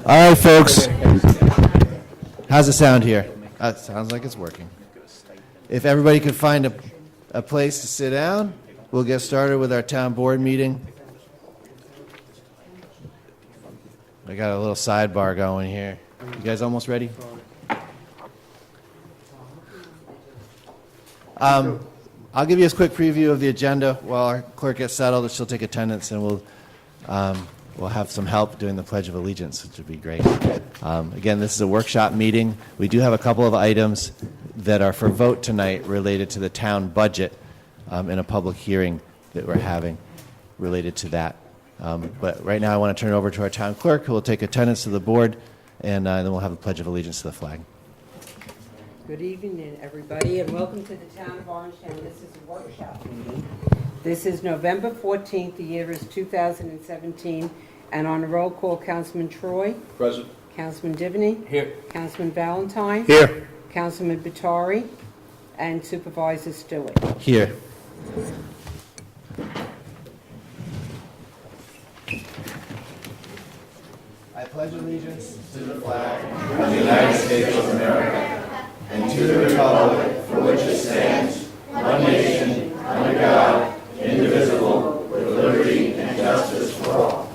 All right, folks. How's the sound here? Sounds like it's working. If everybody could find a place to sit down, we'll get started with our town board meeting. I got a little sidebar going here. You guys almost ready? I'll give you a quick preview of the agenda while our clerk gets settled. She'll take attendance, and we'll have some help doing the Pledge of Allegiance, which would be great. Again, this is a workshop meeting. We do have a couple of items that are for vote tonight related to the town budget in a public hearing that we're having related to that. But right now I want to turn it over to our town clerk, who will take attendance to the board, and then we'll have the Pledge of Allegiance to the flag. Good evening, everybody, and welcome to the town of Orangetown. This is a workshop meeting. This is November 14th. The year is 2017. And on the roll call, Councilman Troy. Present. Councilman Divney. Here. Councilman Valentine. Here. Councilman Batari. And Supervisor Stewart. Here. I pledge allegiance to the flag of the United States of America and to the republic for which it stands, one nation, under God, indivisible, with liberty and justice for all.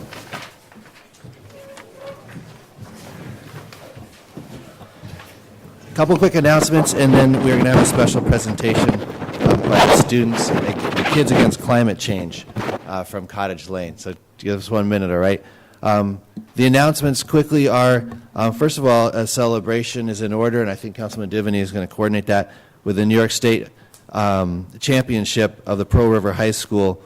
A couple quick announcements, and then we're going to have a special presentation by the students, the Kids Against Climate Change from Cottage Lane. So give us 1 minute, all right? The announcements quickly are, first of all, a celebration is in order, and I think Councilman Divney is going to coordinate that with the New York State championship of the Pearl River High School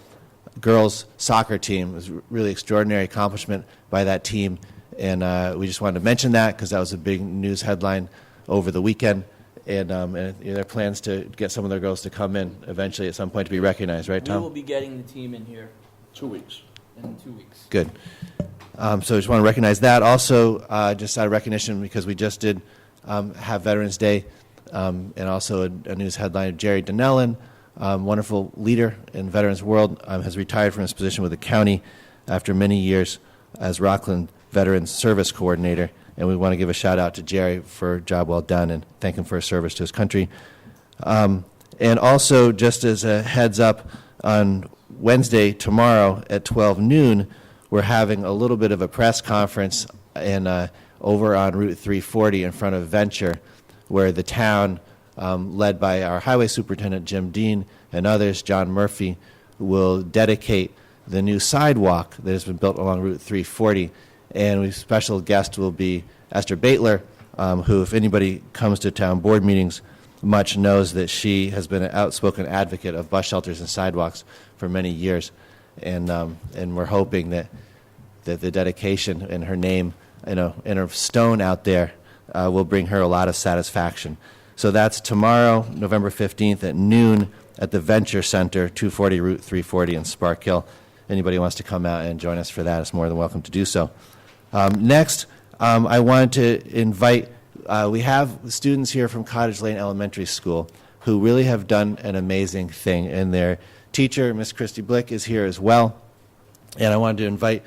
girls soccer team. It was a really extraordinary accomplishment by that team, and we just wanted to mention that because that was a big news headline over the weekend, and there are plans to get some of their girls to come in eventually at some point to be recognized, right, Tom? We will be getting the team in here 2 weeks. in 2 weeks. Good. So I just want to recognize that. Also, just out of recognition, because we just did have Veterans Day, and also a news headline of Jerry Donnellan, wonderful leader in veterans world, has retired from his position with the county after many years as Rockland Veterans Service Coordinator. And we want to give a shout out to Jerry for a job well done and thank him for his service to his country. And also, just as a heads up, on Wednesday, tomorrow at 12 noon, we're having a little bit of a press conference over on Route 340 in front of Venture, where the town, led by our highway superintendent, Jim Dean, and others, John Murphy, will dedicate the new sidewalk that has been built along Route 340. And special guest will be Esther Baitler, who, if anybody comes to town board meetings much, knows that she has been an outspoken advocate of bus shelters and sidewalks for many years. And we're hoping that the dedication in her name, in her stone out there, will bring her a lot of satisfaction. So that's tomorrow, November 15th at noon at the Venture Center, 240 Route 340 in Spark Hill. Anybody who wants to come out and join us for that is more than welcome to do so. Next, I wanted to invite, we have students here from Cottage Lane Elementary School who really have done an amazing thing, and their teacher, Miss Christy Blick, is here as well. And I wanted to invite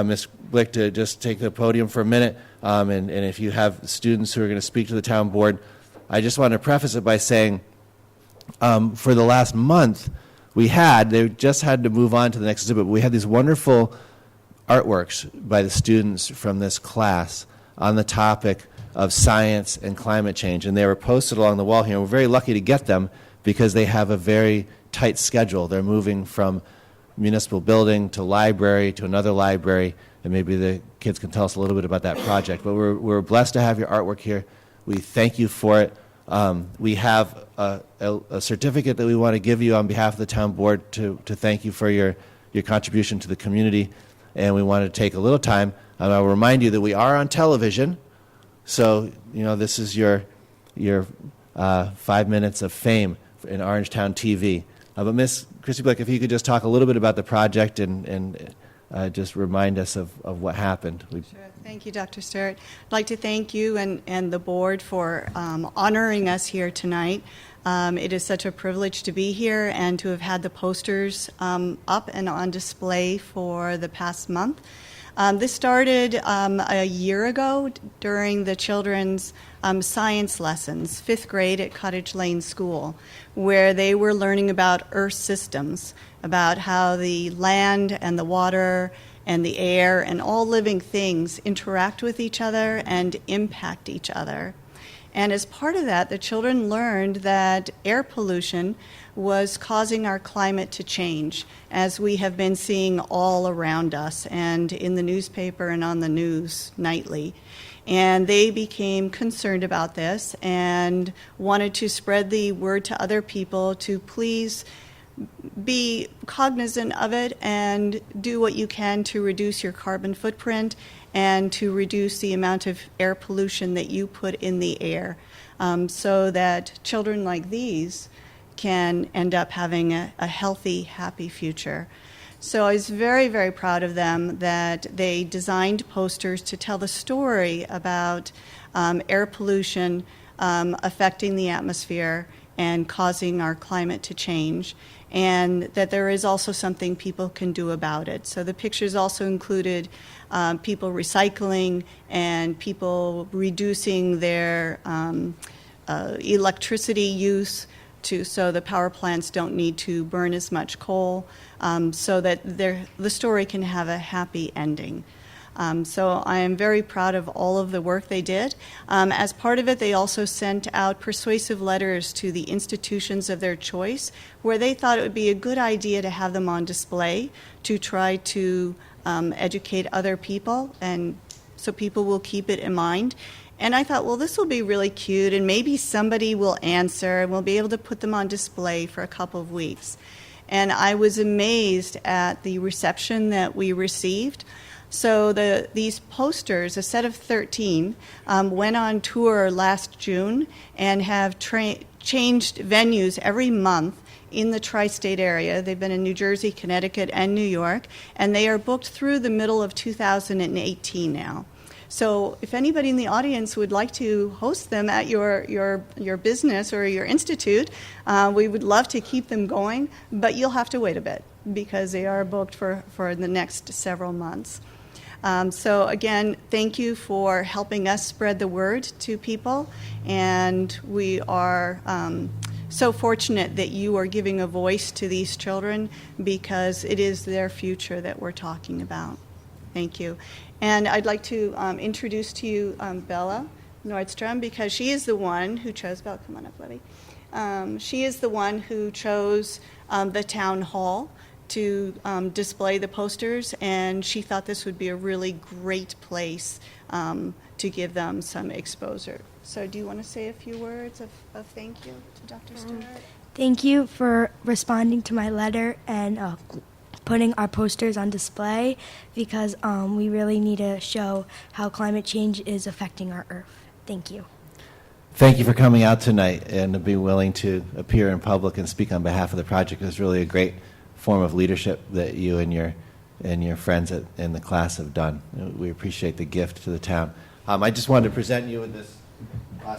Miss Blick to just take the podium for a minute, and if you have students who are going to speak to the town board, I just want to preface it by saying for the last month, they just had to move on to the next exhibit, but we had these wonderful artworks by the students from this class on the topic of science and climate change, and they were posted along the wall here. We're very lucky to get them because they have a very tight schedule. They're moving from municipal building to library to another library, and maybe the kids can tell us a little bit about that project. But we're blessed to have your artwork here. We thank you for it. We have a certificate that we want to give you on behalf of the town board to thank you for your contribution to the community. And we want to take a little time. And I'll remind you that we are on television. So, this is your 5 minutes of fame in Orangetown TV. But Miss Christy Blick, if you could just talk a little bit about the project and just remind us of what happened. Sure. Thank you, Dr. Stewart. I'd like to thank you and the board for honoring us here tonight. It is such a privilege to be here and to have had the posters up and on display for the past month. This started a year ago during the children's science lessons, 5th grade at Cottage Lane School, where they were learning about Earth systems, about how the land and the water and the air and all living things interact with each other and impact each other. And as part of that, the children learned that air pollution was causing our climate to change, as we have been seeing all around us and in the newspaper and on the news nightly. And they became concerned about this and wanted to spread the word to other people to please be cognizant of it and do what you can to reduce your carbon footprint and to reduce the amount of air pollution that you put in the air, so that children like these can end up having a healthy, happy future. So I was very, very proud of them that they designed posters to tell the story about air pollution affecting the atmosphere and causing our climate to change, and that there is also something people can do about it. So the pictures also included people recycling and people reducing their electricity use so the power plants don't need to burn as much coal, so that the story can have a happy ending. So I am very proud of all of the work they did. As part of it, they also sent out persuasive letters to the institutions of their choice, where they thought it would be a good idea to have them on display to try to educate other people, and so people will keep it in mind. And I thought, well, this will be really cute, and maybe somebody will answer, and we'll be able to put them on display for a couple of weeks. And I was amazed at the reception that we received. So these posters, a set of 13, went on tour last June and have changed venues every month in the tri-state area. They've been in New Jersey, Connecticut, and New York, and they are booked through the middle of 2018 now. So if anybody in the audience would like to host them at your business or your institute, we would love to keep them going, but you'll have to wait a bit because they are booked for the next several months. So again, thank you for helping us spread the word to people, and we are so fortunate that you are giving a voice to these children because it is their future that we're talking about. Thank you. And I'd like to introduce to you Bella Nordstrom, because she is the one who chose, Bella, come on up, Libby. She is the one who chose the town hall to display the posters, and she thought this would be a really great place to give them some exposure. So do you want to say a few words of thank you to Dr. Stewart? Thank you for responding to my letter and putting our posters on display, because we really need to show how climate change is affecting our Earth. Thank you. Thank you for coming out tonight and to be willing to appear in public and speak on behalf of the project. It was really a great form of leadership that you and your friends in the class have done. We appreciate the gift to the town. I just wanted to present you with this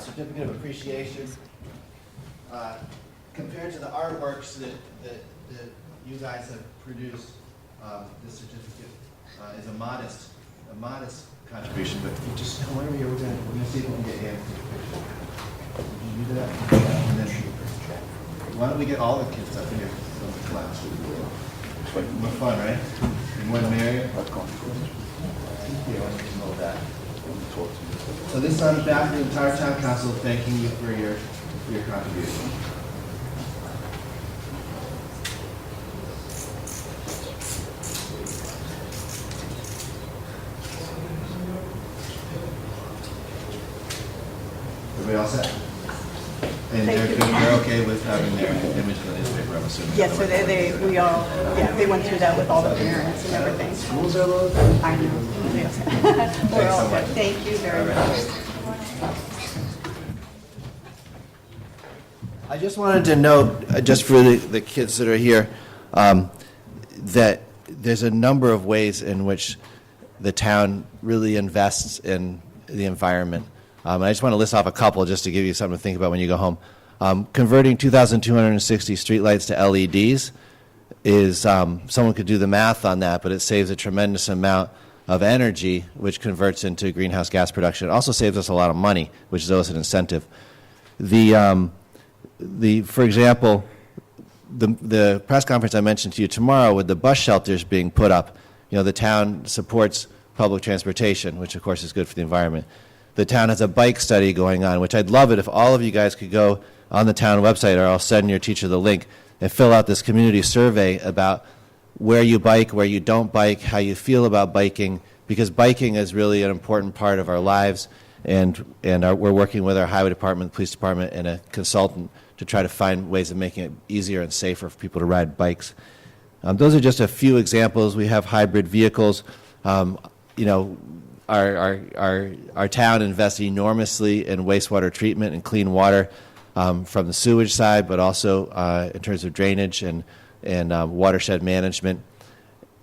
certificate of appreciation. Compared to the artworks that you guys have produced, this certificate is a modest contribution. But if you just come over here, we're gonna see if we can get Ann to take a picture. Can you do that? And then, why don't we get all the kids up here from the class? More fun, right? The more the merrier. Here, why don't you know that? So this is on behalf of the entire town council, thanking you for your contribution. Everybody all set? And they're okay with having their image in the newspaper, I'm assuming? Yes, so they went through that with all the parents and everything. Schools are low? I know. We're all good. Thank you very much. I just wanted to note, just for the kids that are here, that there's a number of ways in which the town really invests in the environment. I just want to list off a couple just to give you something to think about when you go home. Converting 2,260 streetlights to LEDs is, someone could do the math on that, but it saves a tremendous amount of energy, which converts into greenhouse gas production. It also saves us a lot of money, which is always an incentive. For example, the press conference I mentioned to you tomorrow with the bus shelters being put up, the town supports public transportation, which of course is good for the environment. The town has a bike study going on, which I'd love it if all of you guys could go on the town website, or I'll send your teacher the link, and fill out this community survey about where you bike, where you don't bike, how you feel about biking, because biking is really an important part of our lives, and we're working with our highway department, police department, and a consultant to try to find ways of making it easier and safer for people to ride bikes. Those are just a few examples. We have hybrid vehicles. Our town invests enormously in wastewater treatment and clean water from the sewage side, but also in terms of drainage and watershed management,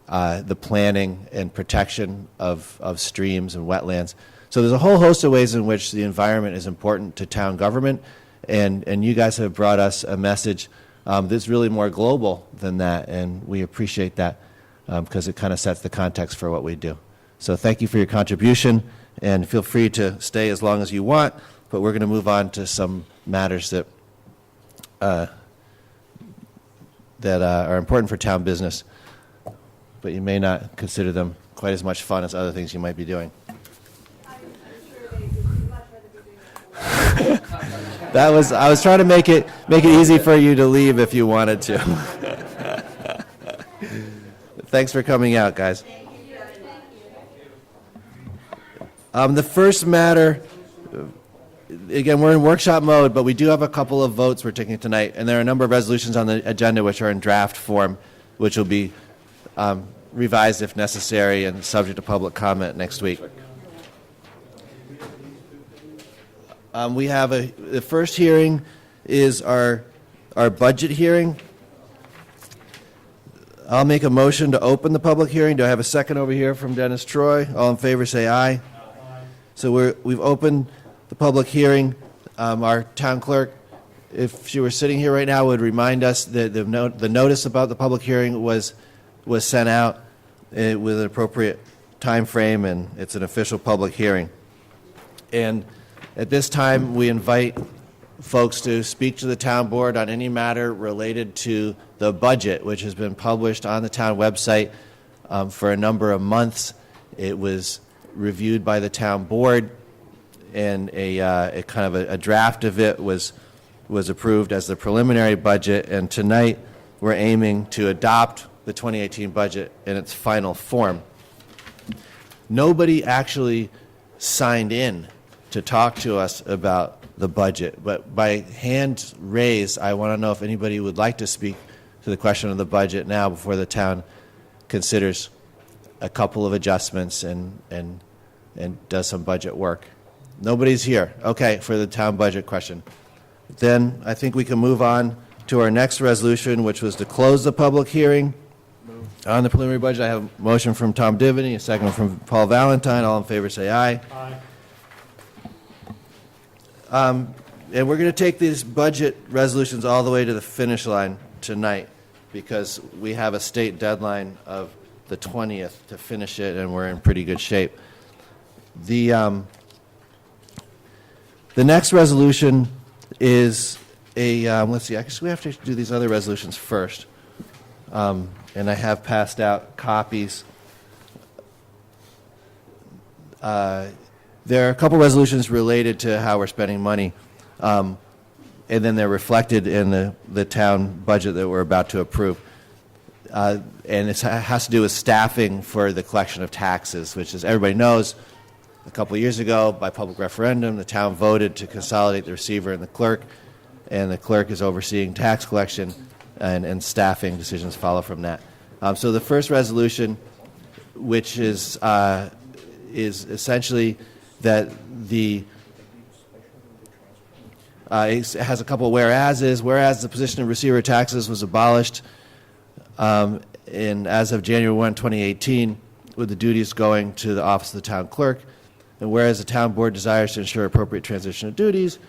the planning and protection of streams and wetlands. So there's a whole host of ways in which the environment is important to town government, and you guys have brought us a message that's really more global than that, and we appreciate that because it kind of sets the context for what we do. So thank you for your contribution, and feel free to stay as long as you want, but we're going to move on to some matters that are important for town business, but you may not consider them quite as much fun as other things you might be doing. I was trying to make it easy for you to leave if you wanted to. Thanks for coming out, guys. The first matter, again, we're in workshop mode, but we do have a couple of votes we're taking tonight, and there are a number of resolutions on the agenda which are in draft form, which will be revised if necessary and subject to public comment next week. We have the first hearing is our budget hearing. I'll make a motion to open the public hearing. Do I have a second over here from Dennis Troy? All in favor, say aye. So we've opened the public hearing. Our town clerk, if she were sitting here right now, would remind us that the notice about the public hearing was sent out with an appropriate time frame, and it's an official public hearing. And at this time, we invite folks to speak to the town board on any matter related to the budget, which has been published on the town website for a number of months. It was reviewed by the town board, and a kind of a draft of it was approved as the preliminary budget. And tonight, we're aiming to adopt the 2018 budget in its final form. Nobody actually signed in to talk to us about the budget, but by hand raised, I want to know if anybody would like to speak to the question of the budget now before the town considers a couple of adjustments and does some budget work. Nobody's here. Okay, for the town budget question. Then I think we can move on to our next resolution, which was to close the public hearing on the preliminary budget. I have a motion from Tom Divany, a second from Paul Valentine. All in favor say aye. Aye. And we're going to take these budget resolutions all the way to the finish line tonight because we have a state deadline of the 20th to finish it, and we're in pretty good shape. The next resolution is let's see, actually we have to do these other resolutions first. And I have passed out copies. There are a couple resolutions related to how we're spending money, and then they're reflected in the town budget that we're about to approve. And it has to do with staffing for the collection of taxes, which, as everybody knows, a couple of years ago, by public referendum, the town voted to consolidate the receiver and the clerk is overseeing tax collection, and staffing decisions follow from that. So the first resolution, which is essentially that it has a couple of whereases. Whereas the position of receiver of taxes was abolished as of January 1, 2018, with the duties going to the office of the town clerk. And whereas the town board desires to ensure appropriate transition of duties,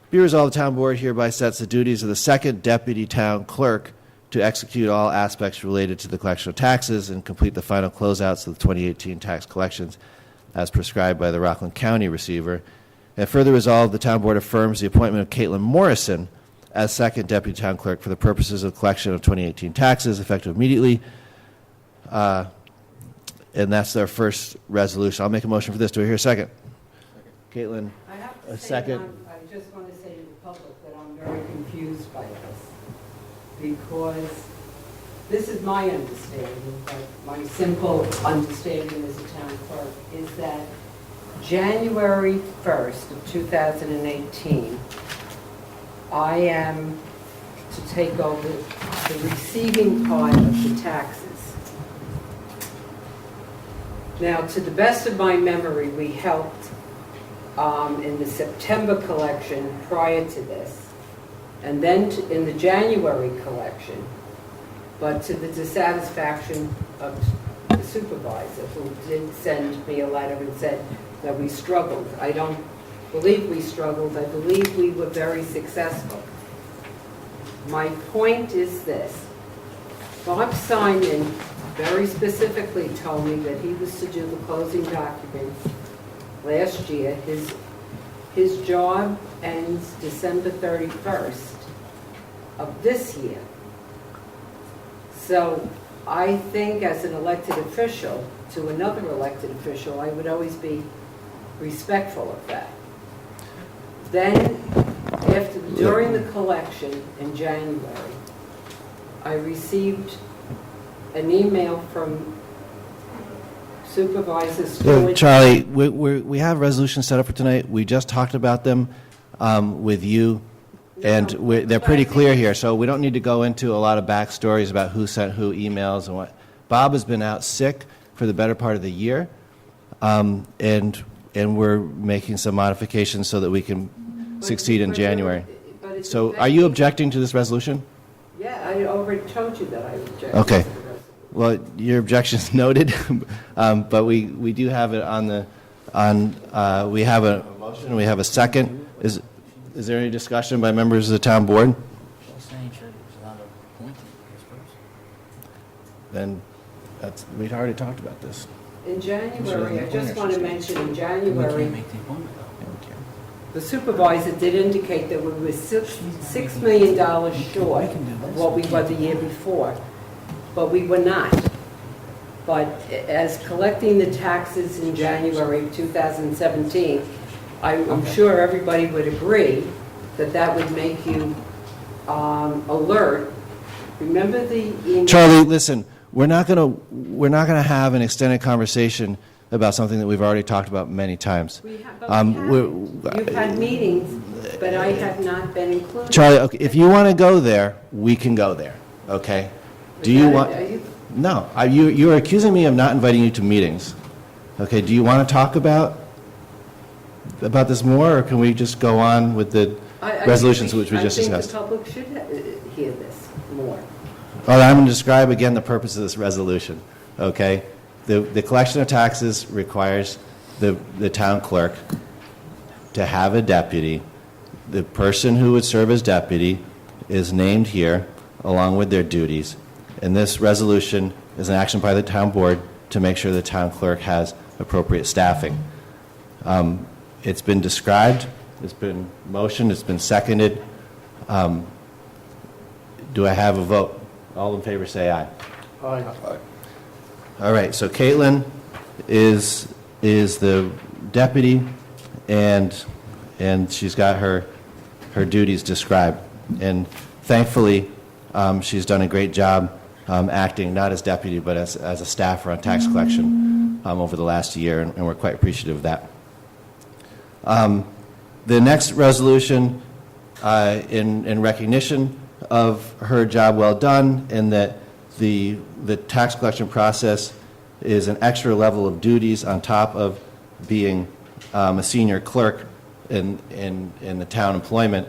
be resolved the town board hereby sets the duties of the second deputy town clerk to execute all aspects related to the collection of taxes and complete the final closeouts of the 2018 tax collections as prescribed by the Rockland County Receiver. And further resolved, the Town Board affirms the appointment of Caitlin Morrison as second Deputy Town Clerk for the purposes of collection of 2018 taxes, effective immediately. And that's our first resolution. I'll make a motion for this. Do I hear a second? Caitlin, I have a to say, second. I just want to say to the public that I'm very confused by this, because this is my understanding, but my simple understanding as a town clerk is that January 1st of 2018, I am to take over the receiving part of the taxes. Now, to the best of my memory, we helped in the September collection prior to this, and then in the January collection, but to the dissatisfaction of the supervisor, who did send me a letter and said that we struggled. I don't believe we struggled. I believe we were very successful. My point is this. Bob Simon very specifically told me that he was to do the closing document last year. His job ends December 31st of this year. So I think as an elected official to another elected official, I would always be respectful of that. Then, during the collection in January, I received an email from Supervisor Stewart. Charlie, we have resolutions set up for tonight. We just talked about them with you, and they're pretty clear here, so we don't need to go into a lot of backstories about who sent who emails and what. Bob has been out sick for the better part of the year, and we're making some modifications so that we can succeed in January. So are you objecting to this resolution? Yeah, I already told you that I object. Okay. Well, your objection is noted, but we do have it we have a motion and we have a second. Is there any discussion by members of the town board? She's saying she was not appointed this person. Then we'd already talked about this. In January, I just want to mention, in We January, can't make the appointment though. the supervisor did indicate that we were $6 million short of what we were the year before, but we were not. But as collecting the taxes in January of 2017, I'm sure everybody would agree that that would make you alert. Remember the email? Charlie, listen, we're not gonna have an extended conversation about something that we've already talked about many times. You've had meetings, but I have not been included. Charlie, okay, if you want to go there, we can go there. Okay? Do you want? No, you're accusing me of not inviting you to meetings. Okay, do you want to talk about this more, or can we just go on with the resolutions which we just discussed? I think the public should hear this more. All right, I'm going to describe again the purpose of this resolution. Okay? The collection of taxes requires the town clerk to have a deputy. The person who would serve as deputy is named here along with their duties. And this resolution is an action by the town board to make sure the town clerk has appropriate staffing. It's been described, it's been motioned, it's been seconded. Do I have a vote? All in favor say aye. Aye. All right, so Caitlin is the deputy, and she's got her duties described. And thankfully, she's done a great job acting not as deputy but as a staffer on tax collection over the last year, and we're quite appreciative of that. The next resolution, in recognition of her job well done, and that the tax collection process is an extra level of duties on top of being a senior clerk in the town employment.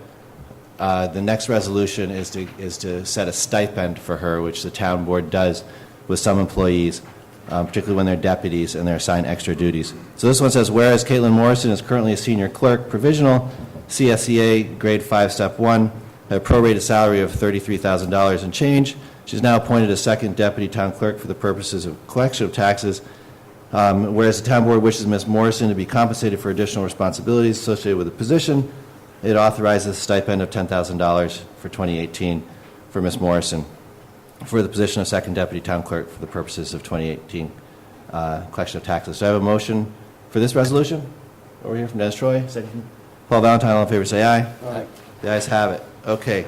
The next resolution is to set a stipend for her, which the town board does with some employees, particularly when they're deputies and they're assigned extra duties. So this one says, whereas Caitlin Morrison is currently a senior clerk, provisional, CSEA, grade 5, step 1, a prorated salary of $33,000 and change, She's now appointed as second deputy town clerk for the purposes of collection of taxes. Whereas the town board wishes Ms. Morrison to be compensated for additional responsibilities associated with the position, it authorizes a stipend of $10,000 for 2018 for Ms. Morrison for the position of second deputy town clerk for the purposes of 2018 collection of taxes. So I have a motion for this resolution. Over here from Dennis Troy. Second. Paul Valentine, all in favor, say aye. Aye. The ayes have it. Okay.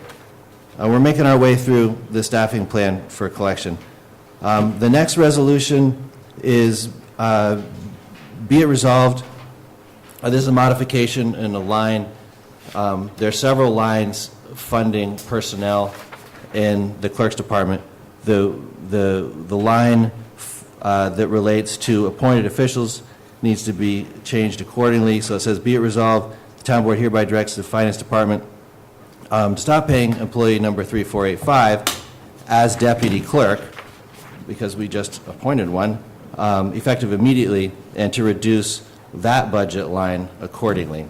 We're making our way through the staffing plan for collection. The next resolution is be it resolved, this is a modification in a line. There are several lines funding personnel in the clerk's department. The line that relates to appointed officials needs to be changed accordingly. So it says, be it resolved, the town board hereby directs the finance department to stop paying employee number 3485 as deputy clerk, because we just appointed one, effective immediately, and to reduce that budget line accordingly.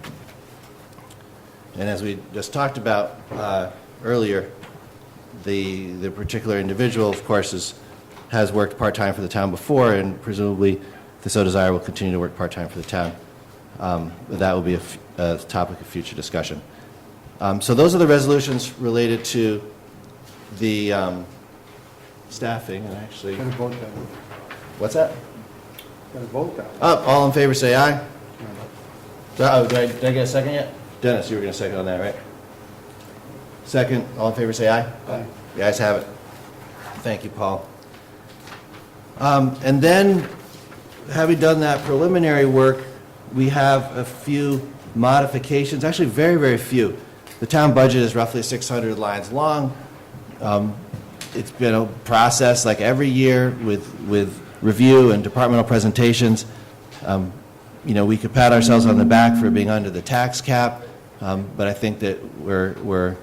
And as we just talked about earlier, the particular individual, of course, has worked part-time for the town before, and presumably, if they so desire, will continue to work part-time for the town. But that will be a topic of future discussion. So those are the resolutions related to the staffing, and actually... Gotta vote that one. What's that? Gotta vote that one. All in favor, say aye. Did I get a second yet? Dennis, you were going to second on that, right? Second, all in favor, say aye. Aye. The ayes have it. Thank you, Paul. And then, having done that preliminary work, we have a few modifications, actually very, very few. The town budget is roughly 600 lines long. It's been a process like every year with review and departmental presentations. We could pat ourselves on the back for being under the tax cap, but I think that we're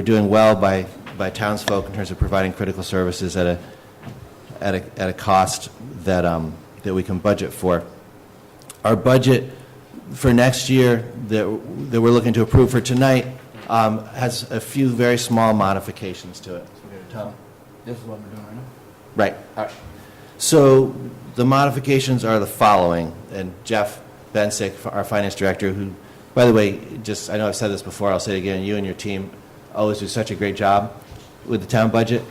doing well by townsfolk in terms of providing critical services at a cost that we can budget for. Our budget for next year that we're looking to approve for tonight has a few very small modifications to it. Tom? This is what we're doing right now? Right. All right. So the modifications are the following, and Jeff Bensick, our finance director, who, by the way, I know I've said this before, I'll say it again, you and your team always do such a great job with the town budget.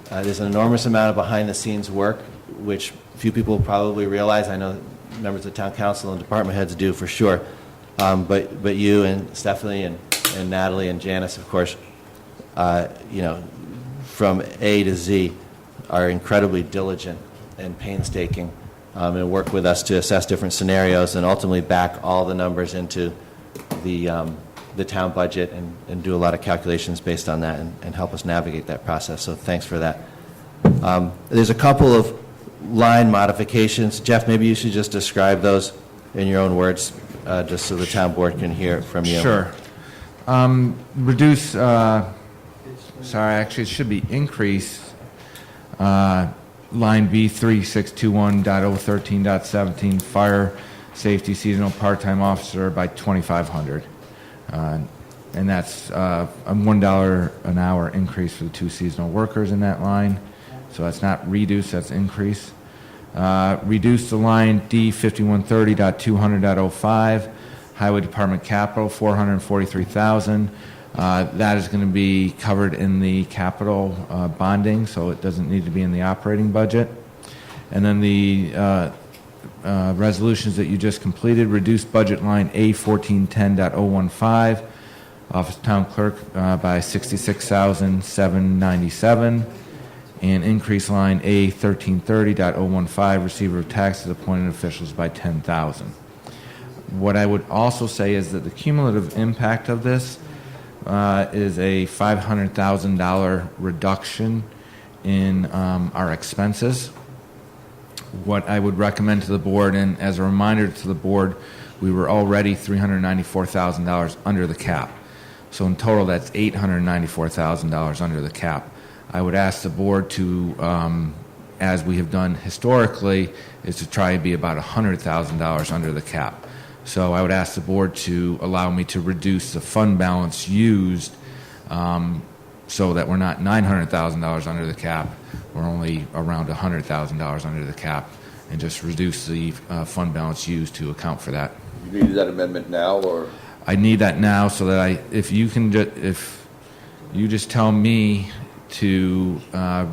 There's an enormous amount of behind-the-scenes work, which few people probably realize. I know members of the town council and department heads do for sure. But you and Stephanie and Natalie and Janice, of course, from A to Z are incredibly diligent and painstaking and work with us to assess different scenarios and ultimately back all the numbers into the town budget and do a lot of calculations based on that and help us navigate that process. So thanks for that. There's a couple of line modifications. Jeff, maybe you should just describe those in your own words, just so the town board can hear it from you. Sure. Reduce, actually it should be increase line B 3621.013.17 fire safety seasonal part-time officer by 2,500. And that's a $1 an hour increase for the 2 seasonal workers in that line. So that's not reduce, that's increase. Reduce the line D 5130.200.05 Highway Department capital, $443,000. That is going to be covered in the capital bonding, so it doesn't need to be in the operating budget. And then the resolutions that you just completed, reduce budget line A 1410.015, Office of Town Clerk by $66,797, and increase line A 1330.015, Receiver of Taxes, appointed officials by $10,000. What I would also say is that the cumulative impact of this is a $500,000 reduction in our expenses. What I would recommend to the board, and as a reminder to the board, we were already $394,000 under the cap. So in total, that's $894,000 under the cap. I would ask the board to, as we have done historically, is to try and be about $100,000 under the cap. So I would ask the board to allow me to reduce the fund balance used so that we're not $900,000 under the cap, we're only around $100,000 under the cap, and just reduce the fund balance used to account for that. You need that amendment now, or? I need that now so that if you just tell me to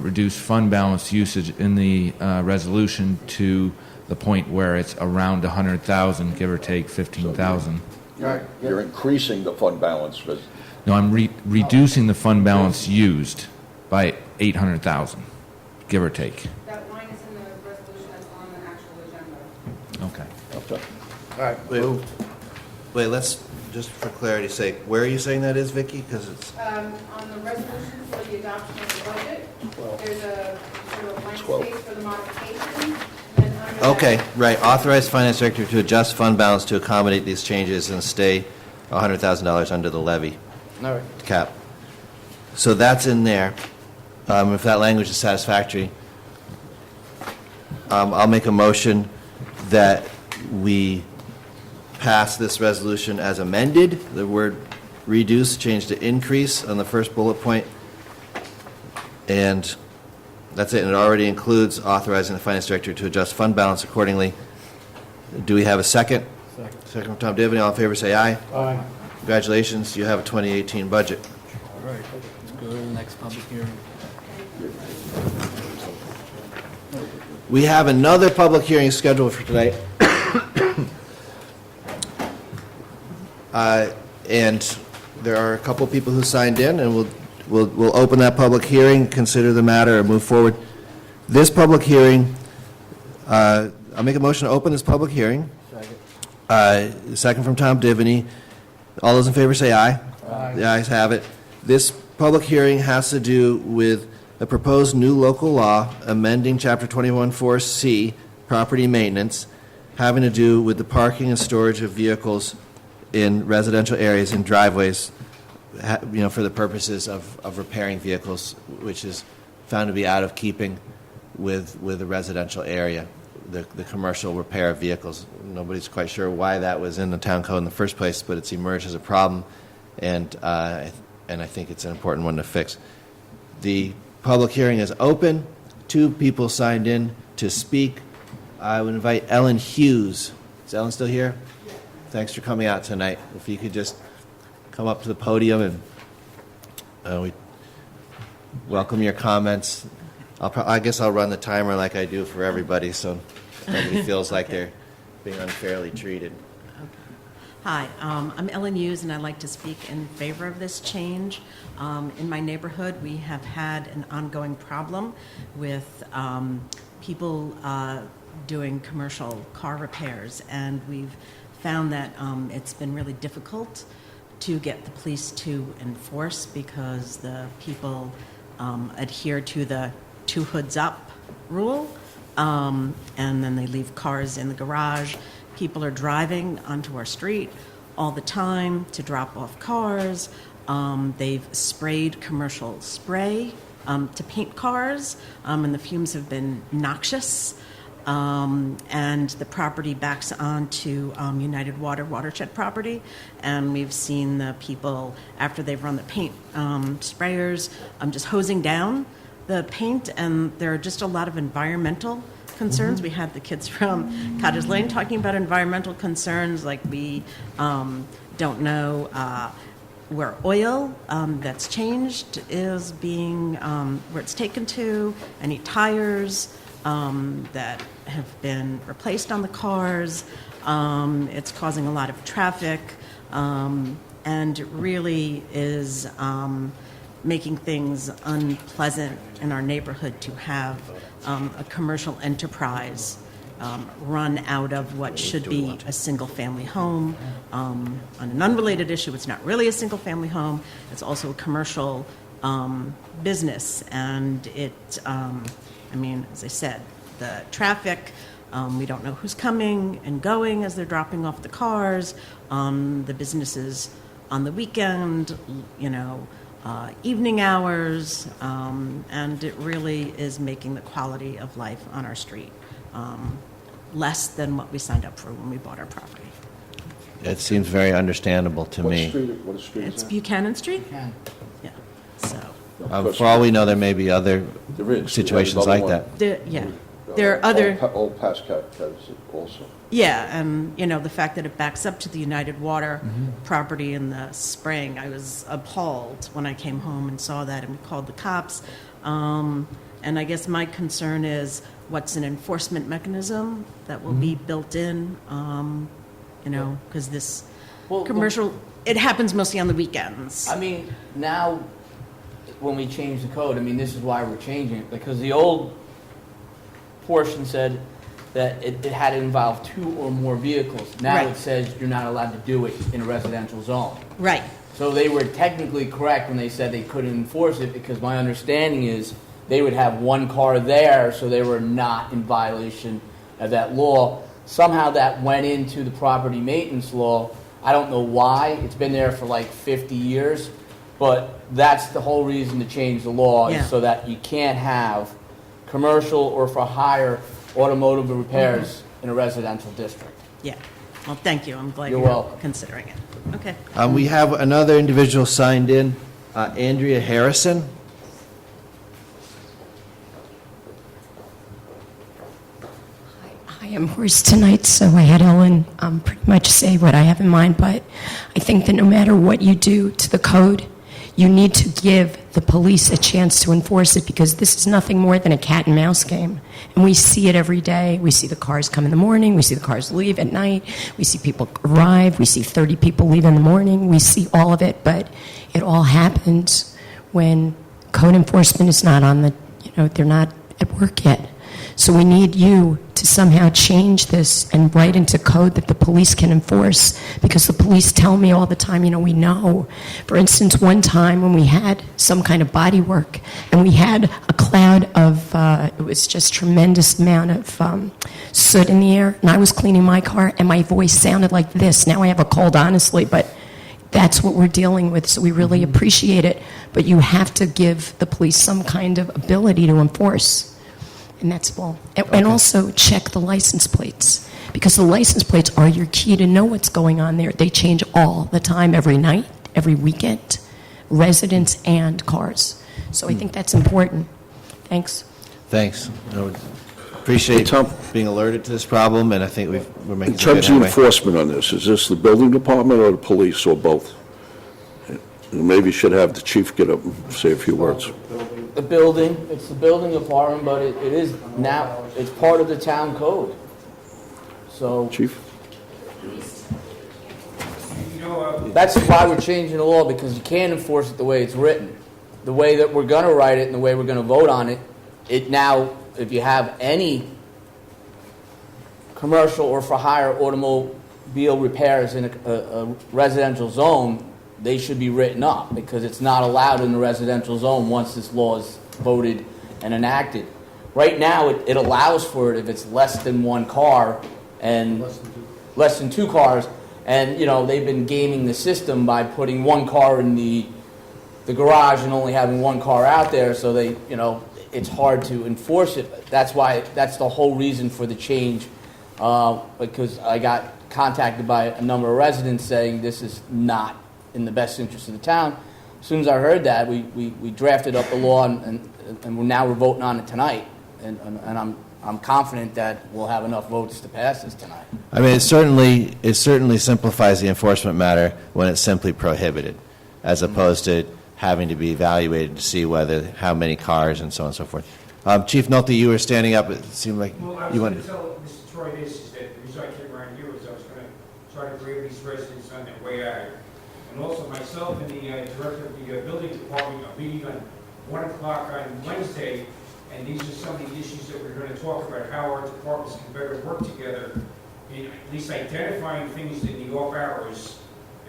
reduce fund balance usage in the resolution to the point where it's around 100,000, give or take 15,000. You're increasing the fund balance. No, I'm reducing the fund balance used by 800,000, give or take. That line is in the resolution that's on the actual agenda. Okay. Okay. All right, moved. Wait, let's, just for clarity's sake, where are you saying that is, Vicki? Because it's, On the resolution for the adoption of the budget, there's a sort of blank 12. space for the modification. And under that- okay, right, authorize finance director to adjust fund balance to accommodate these changes and stay $100,000 under the levy All right. cap. So that's in there. If that language is satisfactory, I'll make a motion that we pass this resolution as amended. The word reduce changed to increase on the first bullet point. And that's it. And it already includes authorizing the finance director to adjust fund balance accordingly. Do we have a second? Second. Second from Tom Divany. All in favor, say aye. Aye. Congratulations, you have a 2018 budget. All right, let's go to the next public hearing. We have another public hearing scheduled for tonight. And there are a couple people who signed in, and we'll open that public hearing, consider the matter, and move forward. This public hearing, I'll make a motion to open this public hearing. Second from Tom Divany. All those in favor say aye. Aye. The ayes have it. This public hearing has to do with a proposed new local law amending Chapter 21-4C, property maintenance, having to do with the parking and storage of vehicles in residential areas and driveways, for the purposes of repairing vehicles, which is found to be out of keeping with the residential area, the commercial repair of vehicles. Nobody's quite sure why that was in the town code in the first place, but it's emerged as a problem, and I think it's an important one to fix. The public hearing is open. 2 people signed in to speak. I would invite Ellen Hughes. Is Ellen still here? Thanks for coming out tonight. If you could just come up to the podium and we welcome your comments. I guess I'll run the timer like I do for everybody, so nobody feels like they're being unfairly treated. Hi, I'm Ellen Hughes, and I'd like to speak in favor of this change. In my neighborhood, we have had an ongoing problem with people doing commercial car repairs, and we've found that it's been really difficult to get the police to enforce because the people adhere to the 2 hoods up rule, and then they leave cars in the garage. People are driving onto our street all the time to drop off cars. They've sprayed commercial spray to paint cars, and the fumes have been noxious. And the property backs onto United Water watershed property, and we've seen the people, after they've run the paint sprayers, just hosing down the paint, and there are just a lot of environmental concerns. We had the kids from Cottage Lane talking about environmental concerns, like we don't know where oil that's changed is being, where it's taken to, any tires that have been replaced on the cars. It's causing a lot of traffic, and really is making things unpleasant in our neighborhood to have a commercial enterprise run out of what should be a single-family home. On an unrelated issue, it's not really a single-family home. It's also a commercial business, and it, as I said, the traffic, we don't know who's coming and going as they're dropping off the cars, the businesses on the weekend, evening hours, and it really is making the quality of life on our street less than what we signed up for when we bought our property. It seems very understandable to me. What street is It's that? Buchanan Street? Can. Yeah, so, For all we know, there may be other There is. We have situations another like one. that. Yeah. There are other, Old Pascat has it also. yeah, and, you know, the fact that it backs up to the United Water property in the spring, I was appalled when I came home and saw that, and we called the cops. And I guess my concern is, what's an enforcement mechanism that will be built in, you know, because this Well, commercial, it happens mostly on the weekends. I mean, now, when we change the code, I mean, this is why we're changing it, because the old portion said that it had to involve 2 or more vehicles. Now Right. it says you're not allowed to do it in a residential zone. Right. So they were technically correct when they said they couldn't enforce it, because my understanding is they would have 1 car there, so they were not in violation of that law. Somehow that went into the property maintenance law. I don't know why. It's been there for like 50 years. But that's the whole reason to change the law, Yeah. is so that you can't have commercial or for hire automotive repairs in a residential district. Yeah. Well, thank you. I'm glad You're you're welcome. considering it. Okay. We have another individual signed in, Andrea Harrison. I am hoarse tonight, so I had Ellen pretty much say what I have in mind, but I think that no matter what you do to the code, you need to give the police a chance to enforce it, because this is nothing more than a cat and mouse game. And we see it every day. We see the cars come in the morning. We see the cars leave at night. We see people arrive. We see 30 people leave in the morning. We see all of it, but it all happens when code enforcement is not on the, they're not at work yet. So we need you to somehow change this and write into code that the police can enforce, because the police tell me all the time, we know. For instance, one time when we had some kind of body work and we had a cloud of, it was just tremendous amount of soot in the air, and I was cleaning my car and my voice sounded like this. Now I have a cold, honestly, but that's what we're dealing with, so we really appreciate it. But you have to give the police some kind of ability to enforce. And that's all. And also check the license plates, because the license plates are your key to know what's going on there. They change all the time, every night, every weekend, residents and cars. So I think that's important. Thanks. Thanks. Appreciate Hey, Tom. being alerted to this problem, and I think we're making In some good terms of headway. enforcement on this, is this the building department or the police, or both? Maybe you should have the chief get up and say a few words. The building, it's the building department, but it is now, it's part of the town code. So Chief? that's why we're changing the law, because you can't enforce it the way it's written. The way that we're going to write it and the way we're going to vote on it, it now, if you have any commercial or for hire automobile repairs in a residential zone, they should be written up, because it's not allowed in the residential zone once this law is voted and enacted. Right now, it allows for it if it's less than 1 car and less than 2 cars. And, they've been gaming the system by putting 1 car in the garage and only having 1 car out there, so they, it's hard to enforce it. That's the whole reason for the change, because I got contacted by a number of residents saying this is not in the best interest of the town. As soon as I heard that, we drafted up the law, and we're voting on it tonight. And I'm confident that we'll have enough votes to pass this tonight. I mean, it certainly simplifies the enforcement matter when it's simply prohibited, as opposed to having to be evaluated to see how many cars and so on and so forth. Chief Nolte, you were standing up. It seemed like Well, I was you going wanted. to tell Mr. Troy this, is that the reason I came around here was I was going to try to grab these residents on their way out. And also myself and the director of the building department are meeting on 1 o'clock on Wednesday, and these are some of the issues that we're going to talk about, how our departments can better work together in at least identifying things in the off hours.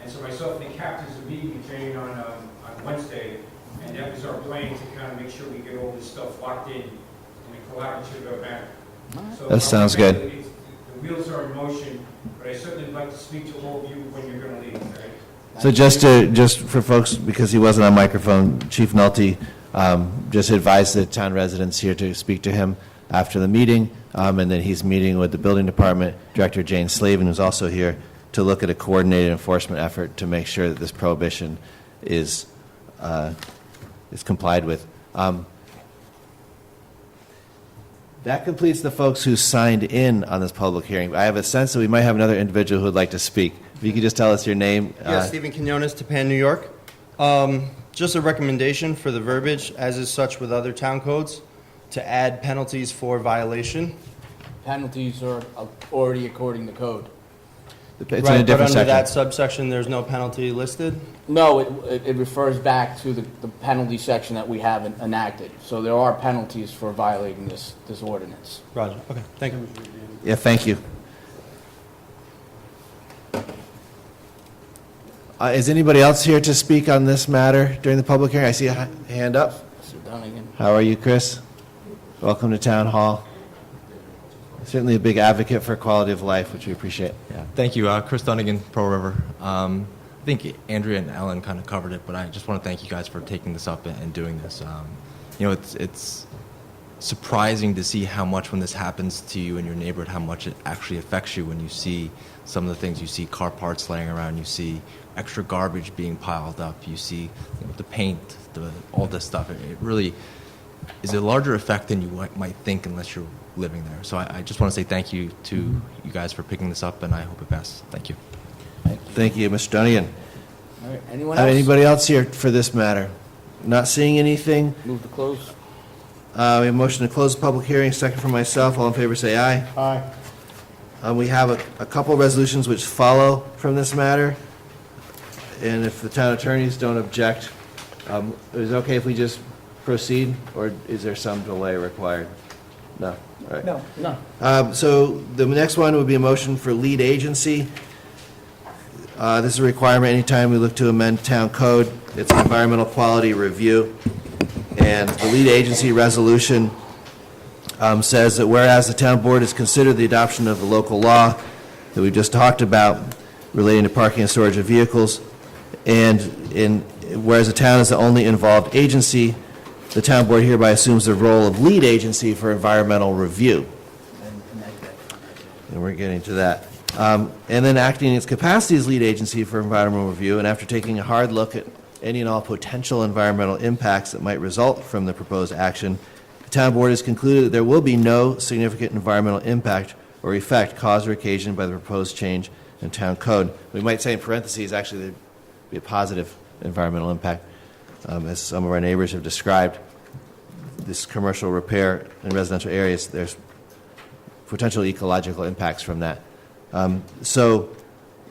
And so myself and the captains are meeting again on Wednesday, and that was our plan, to kind of make sure we get all this stuff locked in a collaborative manner. So That sounds good. The wheels are in motion, but I certainly would like to speak to all of you when you're going to leave, okay? So just for folks, because he wasn't on microphone, Chief Nolte just advised the town residents here to speak to him after the meeting, and then he's meeting with the building department director, Jane Slavin, who's also here, to look at a coordinated enforcement effort to make sure that this prohibition is is complied with. That completes the folks who signed in on this public hearing. I have a sense that we might have another individual who would like to speak. If you could just tell us your name. Yeah, Stephen Quinones, Tapan, New York. Just a recommendation for the verbiage, as is such with other town codes, to add penalties for violation. Penalties are already according to code. It's in a Right, but different under that section. subsection, there's no penalty listed? No, it refers back to the penalty section that we have enacted. So there are penalties for violating this ordinance. Roger, okay, thank you. Yeah, thank you. Is anybody else here to speak on this matter during the public hearing? I see a hand up. Mr. Dunnigan. How are you, Chris? Welcome to Town Hall. Certainly a big advocate for quality of life, which we appreciate. Yeah, thank you. Chris Dunnigan, Pro River. I think Andrea and Ellen kind of covered it, but I just want to thank you guys for taking this up and doing this. You know, it's surprising to see how much when this happens to you in your neighborhood, how much it actually affects you when you see some of the things. You see car parts laying around, you see extra garbage being piled up, you see the paint, all this stuff. It really is a larger effect than you might think unless you're living there. So I just want to say thank you to you guys for picking this up, and I hope it passes. Thank you. Thank you, Mr. Dunnigan. All right, anyone else? Anybody else here for this matter? Not seeing anything. Move to close. We have a motion to close the public hearing, second from myself. All in favor, say aye. Aye. We have a couple resolutions which follow from this matter, and if the town attorneys don't object, is it okay if we just proceed, or is there some delay required? No? All right. No. So the next one would be a motion for lead agency. This is a requirement anytime we look to amend town code. It's an environmental quality review. And the lead agency resolution says that whereas the town board has considered the adoption of the local law that we've just talked about relating to parking and storage of vehicles, and whereas the town is the only involved agency, the town board hereby assumes the role of lead agency for environmental review. And we're getting to that. And then acting in its capacity as lead agency for environmental review, and after taking a hard look at any and all potential environmental impacts that might result from the proposed action, the town board has concluded that there will be no significant environmental impact or effect caused or occasioned by the proposed change in town code. We might say in parentheses, actually, there'd be a positive environmental impact. As some of our neighbors have described, this commercial repair in residential areas, there's potential ecological impacts from that. So